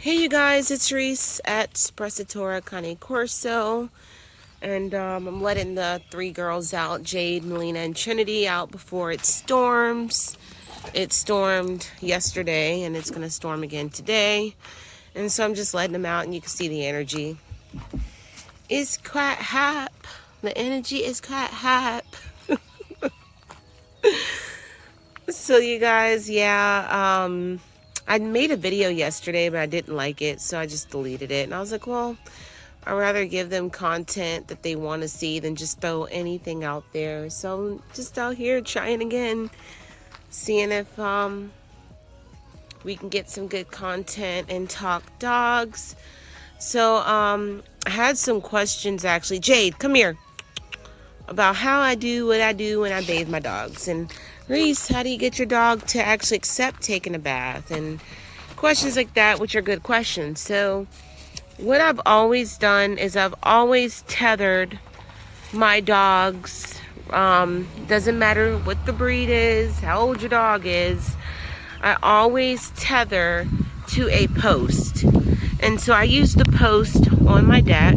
Hey you guys, it's Reese at Sprezzatura Cane Corso, and I'm letting the three girls out, Jade, Melina, and Trinity, out before it storms. It stormed yesterday, and it's going to storm again today, and so I'm just letting them out, and you can see the energy. It's quite hype. The energy is quite hype. So you guys, I made a video yesterday, but I didn't like it, so I just deleted it. And I was like, well, I'd rather give them content that they want to see than just throw anything out there. So I'm just out here trying again, seeing if we can get some good content and talk dogs. So I had some questions actually. Jade, come here. About how I do what I do when I bathe my dogs. And Reese, how do you get your dog to actually accept taking a bath? And questions like that, which are good questions. So what I've always done is I've always tethered my dogs. Doesn't matter what the breed is, how old your dog is. I always tether to a post. And so I use the post on my deck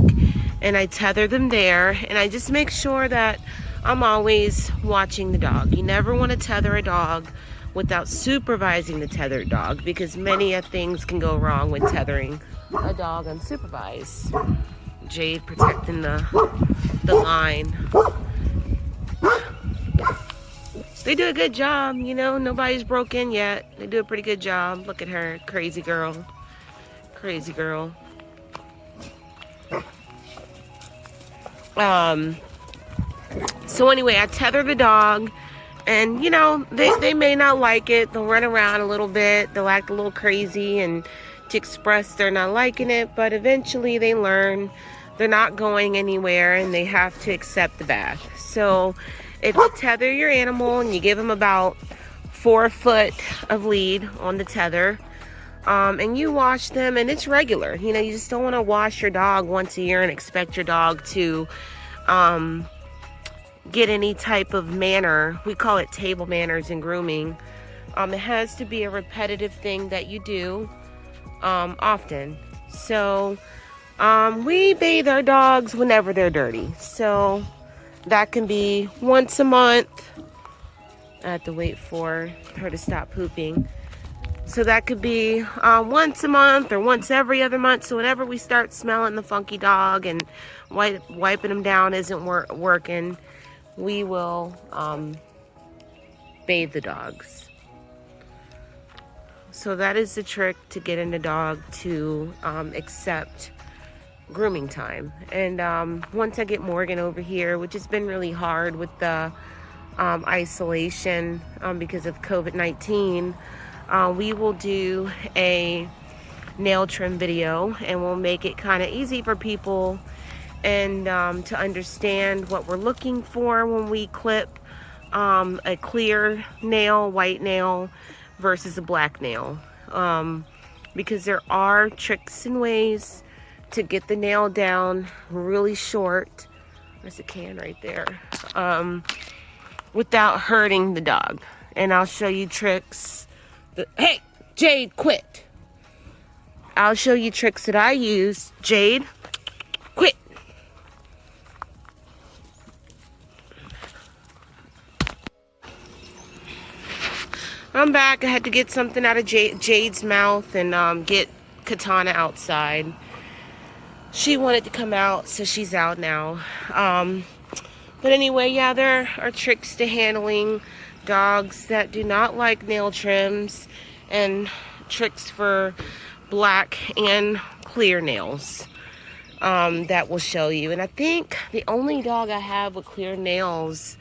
and I tether them there, and I just make sure that I'm always watching the dog. You never want to tether a dog without supervising the tethered dog, because many things can go wrong when tethering a dog unsupervised. Jade protecting the line. They do a good job, you know, nobody's broken yet. They do a pretty good job. Look at her, crazy girl. Crazy girl. So anyway, I tether the dog, and you know, they may not like it. They'll run around a little bit, they'll act a little crazy and to express they're not liking it, but eventually they learn they're not going anywhere and they have to accept the bath. So if you tether your animal and you give them about 4 foot of lead on the tether, and you wash them, and it's regular, you know, you just don't want to wash your dog once a year and expect your dog to get any type of manner. We call it table manners in grooming. It has to be a repetitive thing that you do often. So we bathe our dogs whenever they're dirty. So that can be once a month. I have to wait for her to stop pooping. So that could be once a month or once every other month. So whenever we start smelling the funky dog and wiping them down isn't working, we will bathe the dogs. So that is the trick to getting the dog to accept grooming time. And once I get Morgan over here, which has been really hard with the isolation because of COVID-19, we will do a nail trim video, and we'll make it kind of easy for people and to understand what we're looking for when we clip a clear nail, white nail versus a black nail, because there are tricks and ways to get the nail down really short. There's a can right there, without hurting the dog. And I'll show you tricks. Hey, Jade, quit. I'll show you tricks that I use. Jade, quit. I'm back. I had to get something out of Jade's mouth and get Katana outside. She wanted to come out, so she's out now. But anyway, yeah, there are tricks to handling dogs that do not like nail trims, and tricks for black and clear nails that will show you. And I think the only dog I have with clear nails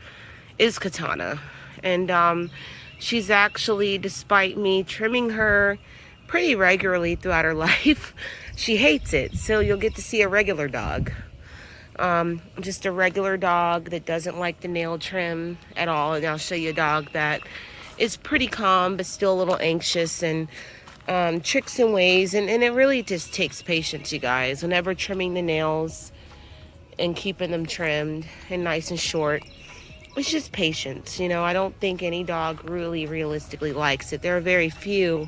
is Katana. And she's actually, despite me trimming her pretty regularly throughout her life, she hates it. So you'll get to see a regular dog. Just a regular dog that doesn't like the nail trim at all. And I'll show you a dog that is pretty calm but still a little anxious, and tricks and ways. And it really just takes patience, you guys, whenever trimming the nails and keeping them trimmed and nice and short. It's just patience, you know. I don't think any dog really realistically likes it. There are very few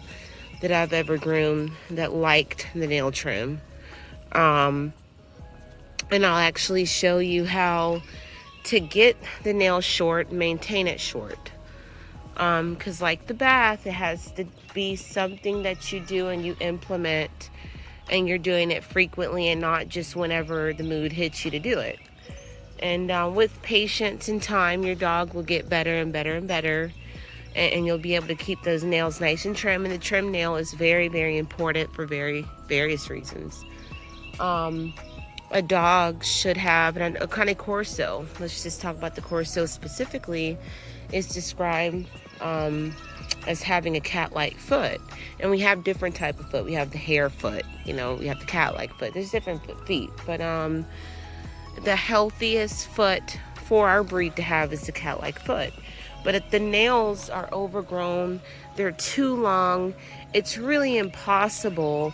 that I've ever groomed that liked the nail trim. Um, and I'll actually show you how to get the nail short, maintain it short. Because like the bath, it has to be something that you do and you implement, and you're doing it frequently and not just whenever the mood hits you to do it. And with patience and time, your dog will get better and better and better, and you'll be able to keep those nails nice and trim. And the trim nail is very, very important for various reasons. A dog should have a kind of Corso. Let's just talk about the Corso specifically. Is described as having a cat-like foot, and we have different type of foot. We have the hare foot, we have the cat-like foot. There's different feet, but the healthiest foot for our breed to have is the cat-like foot. But if the nails are overgrown, they're too long, it's really impossible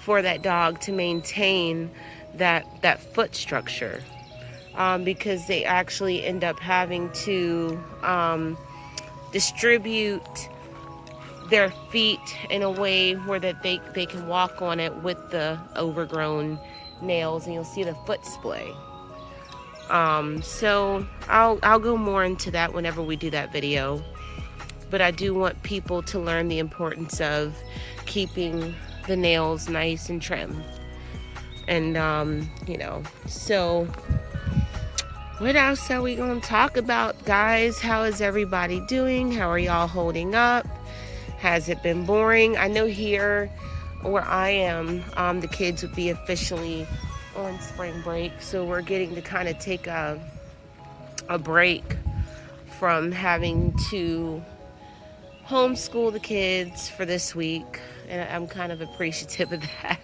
for that dog to maintain that foot structure, because they actually end up having to distribute their feet in a way where that they can walk on it with the overgrown nails, and you'll see the foot splay. So I'll go more into that whenever we do that video, but I do want people to learn the importance of keeping the nails nice and trim. And so what else are we going to talk about, guys? How is everybody doing? How are y'all holding up? Has it been boring? I know here where I am, the kids would be officially on spring break, so we're getting to kind of take a break from having to homeschool the kids for this week, and I'm kind of appreciative of that.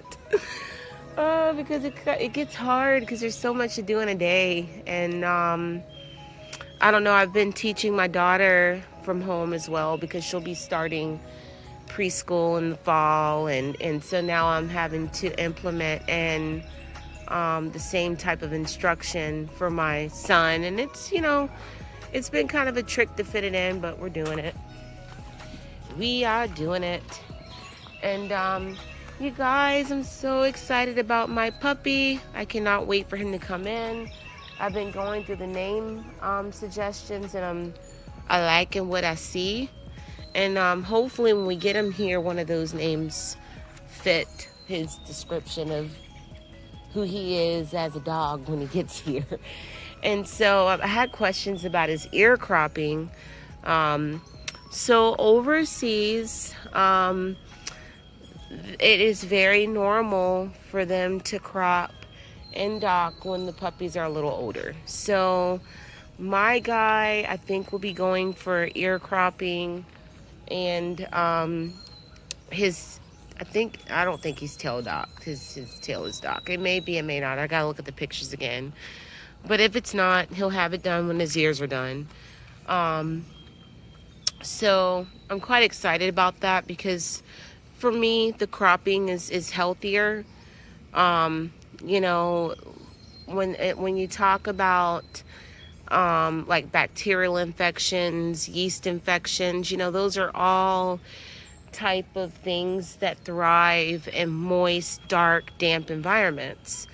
Because it gets hard because there's so much to do in a day. And I don't know, I've been teaching my daughter from home as well because she'll be starting preschool in the fall, and so now I'm having to implement and the same type of instruction for my son, and it's been kind of a trick to fit it in, but we're doing it. We are doing it. And you guys, I'm so excited about my puppy. I cannot wait for him to come in. I've been going through the name suggestions, and I liking what I see. And hopefully when we get him here, one of those names fit his description of who he is as a dog when he gets here. And so I had questions about his ear cropping. So overseas, it is very normal for them to crop and dock when the puppies are a little older. So my guy, I think, will be going for ear cropping, and I don't think he's tail docked. His tail is docked. It may be, it may not. I gotta look at the pictures again. But if it's not, he'll have it done when his ears are done. So I'm quite excited about that because for me, the cropping is healthier. When you talk about like bacterial infections, yeast infections, those are all type of things that thrive in moist, dark, damp environments.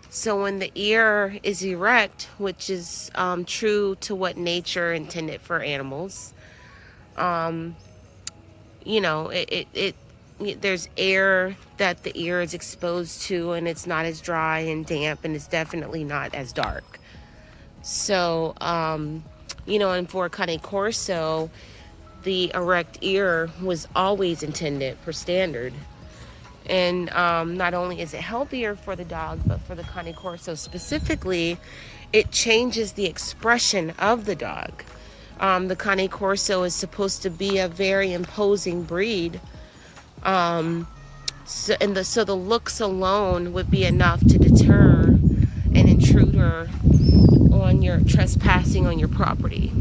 So when the ear is erect, which is true to what nature intended for animals, there's air that the ear is exposed to, and it's not as dry and damp, and it's definitely not as dark. So, and for Cane Corso, the erect ear was always intended for standard. And not only is it healthier for the dog, but for the Cane Corso specifically, it changes the expression of the dog. The Cane Corso is supposed to be a very imposing breed. So the looks alone would be enough to deter an intruder on your trespassing on your property.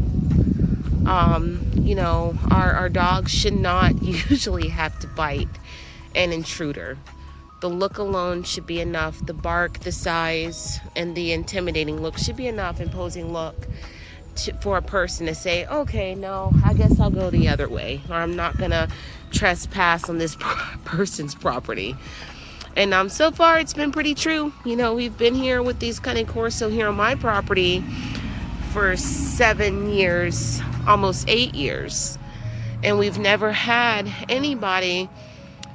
Our dogs should not usually have to bite an intruder. The look alone should be enough. The bark, the size, and the intimidating look should be enough, imposing look, for a person to say, okay, no, I guess I'll go the other way, or I'm not gonna trespass on this person's property. And so far it's been pretty true. You know, we've been here with these Cane Corso here on my property for 7 years, almost 8 years. And we've never had anybody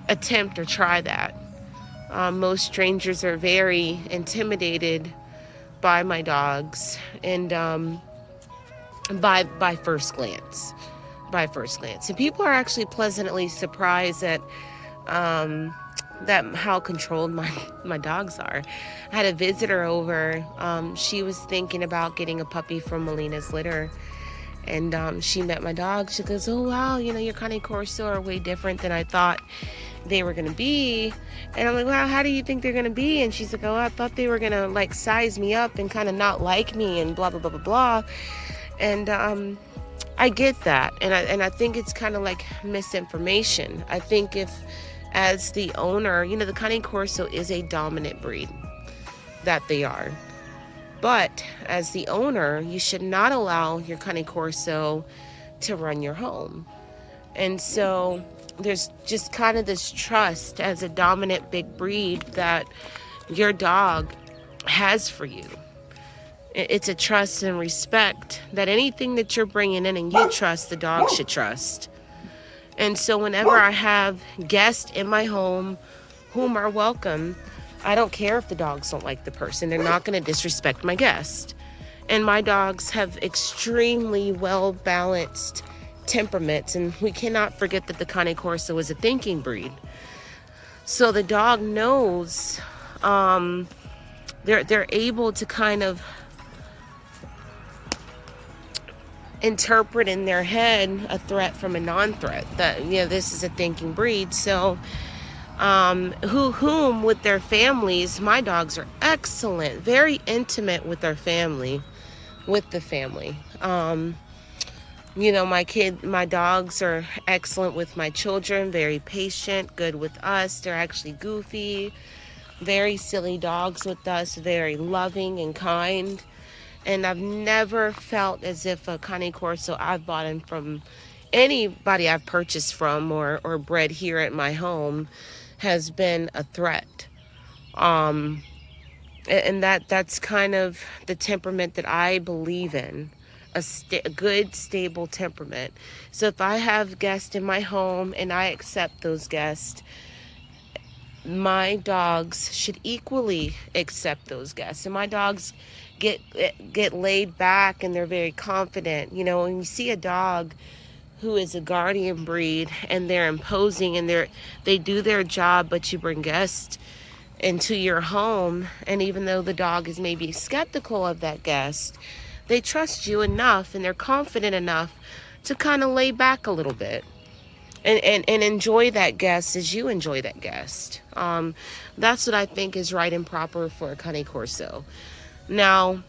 attempt or try that. Most strangers are very intimidated by my dogs, and by first glance. By first glance. And people are actually pleasantly surprised at that how controlled my dogs are. I had a visitor over. She was thinking about getting a puppy from Melina's litter. And she met my dog. She goes, "Oh, wow, you know, your Cane Corso are way different than I thought they were going to be." And I'm like, "Wow, how do you think they're going to be?" And she's like, "Oh, I thought they were going to, like, size me up and kind of not like me and blah, blah, blah, blah, blah." And I get that. And I think it's kind of like misinformation. I think if, as the owner, you know, the Cane Corso is a dominant breed. That they are. But as the owner, you should not allow your Cane Corso to run your home. And so there's just kind of this trust as a dominant big breed that your dog has for you. It's a trust and respect that anything that you're bringing in and you trust, the dog should trust. And so whenever I have guests in my home whom are welcome, I don't care if the dogs don't like the person. They're not going to disrespect my guest. And my dogs have extremely well-balanced temperaments. And we cannot forget that the Cane Corso is a thinking breed. So the dog knows, they're able to kind of interpret in their head a threat from a non-threat. That, you know, this is a thinking breed. So whom with their families, my dogs are excellent, very intimate with their family, with the family. You know, my dogs are excellent with my children, very patient, good with us. They're actually goofy, very silly dogs with us, very loving and kind. And I've never felt as if a Cane Corso I've bought in from anybody I've purchased from or bred here at my home has been a threat. And that's kind of the temperament that I believe in, a good, stable temperament. So if I have guests in my home and I accept those guests, my dogs should equally accept those guests. And my dogs get laid back and they're very confident. You know, when you see a dog who is a guardian breed and they're imposing and they do their job, but you bring guests into your home, and even though the dog is maybe skeptical of that guest, they trust you enough and they're confident enough to kind of lay back a little bit and enjoy that guest as you enjoy that guest. That's what I think is right and proper for a Cane Corso. Now,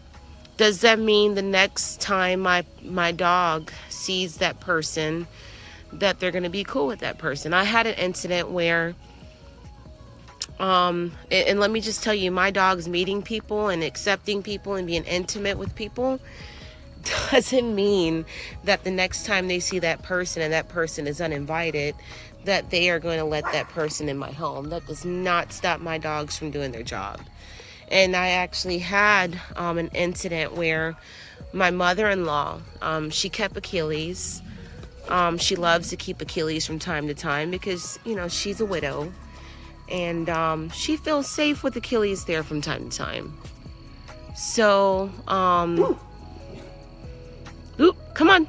does that mean the next time my dog sees that person that they're going to be cool with that person? I had an incident where, and let me just tell you, my dog's meeting people and accepting people and being intimate with people doesn't mean that the next time they see that person and that person is uninvited, that they are going to let that person in my home. That does not stop my dogs from doing their job. And I actually had an incident where my mother-in-law, she kept Achilles. She loves to keep Achilles from time to time because, you know, she's a widow. And she feels safe with Achilles there from time to time. So, oop, come on.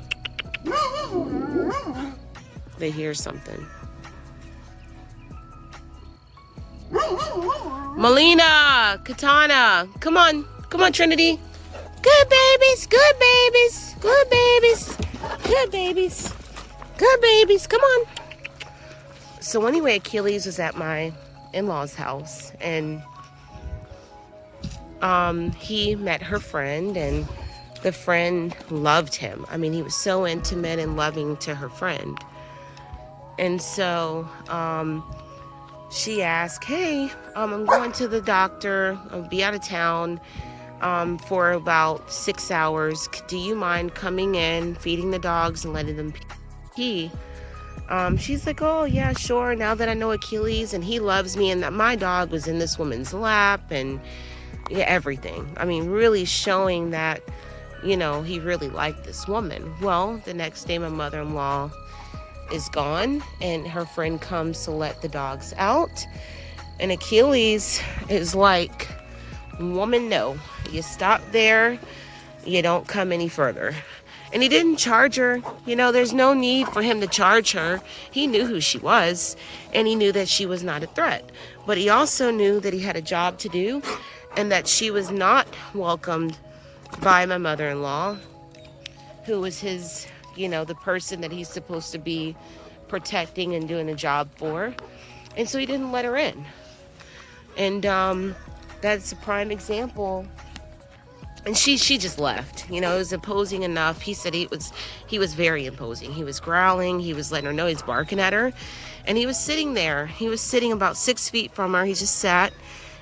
They hear something. Melina, Katana, come on, Trinity. Good babies, good babies, good babies, good babies, good babies, come on. So anyway, Achilles was at my in-laws' house, and he met her friend, and the friend loved him. I mean, he was so intimate and loving to her friend. And so she asked, "Hey, I'm going to the doctor. I'll be out of town for about 6 hours. Do you mind coming in, feeding the dogs, and letting them pee?" She's like, oh yeah, sure, now that I know Achilles and he loves me and that my dog was in this woman's lap and yeah, everything. I mean, really showing that, he really liked this woman. Well, the next day my mother-in-law is gone and her friend comes to let the dogs out. And Achilles is like, woman, no, you stop there, you don't come any further. And he didn't charge her. There's no need for him to charge her. He knew who she was, and he knew that she was not a threat. But he also knew that he had a job to do and that she was not welcomed by my mother-in-law, who was his, the person that he's supposed to be protecting and doing a job for. And so he didn't let her in. And that's a prime example. And she just left. It was imposing enough. He said he was very imposing. He was growling. He was letting her know he's barking at her. And he was sitting there. He was sitting about 6 feet from her. He just sat.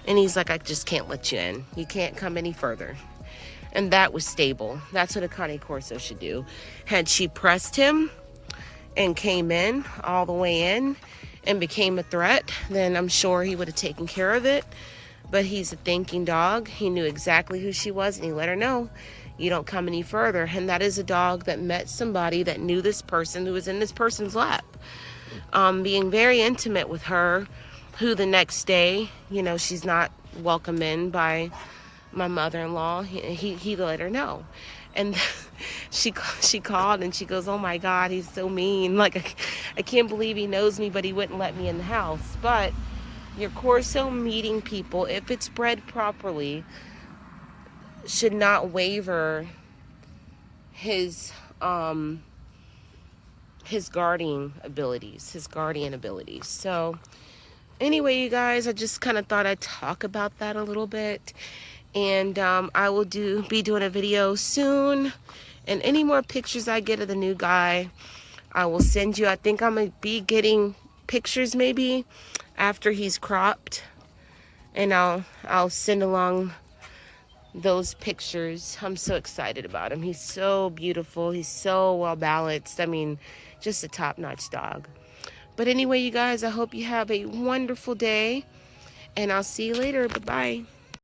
And he's like, I just can't let you in. You can't come any further. And that was stable. That's what a Cane Corso should do. Had she pressed him and came in all the way in and became a threat, then I'm sure he would have taken care of it. But he's a thinking dog. He knew exactly who she was, and he let her know, you don't come any further. And that is a dog that met somebody that knew this person who was in this person's lap. Being very intimate with her, who the next day, she's not welcome in by my mother-in-law. He let her know. And she called and she goes, oh my God, he's so mean. Like, I can't believe he knows me, but he wouldn't let me in the house. But your Corso meeting people, if it's bred properly, should not waver his guardian abilities. So anyway, you guys, I just kind of thought I'd talk about that a little bit. And I will be doing a video soon. And any more pictures I get of the new guy, I will send you. I think I'm going to be getting pictures maybe after he's cropped. And I'll send along those pictures. I'm so excited about him. He's so beautiful. He's so well balanced. I mean, just a top-notch dog. But anyway, you guys, I hope you have a wonderful day. And I'll see you later. Bye-bye.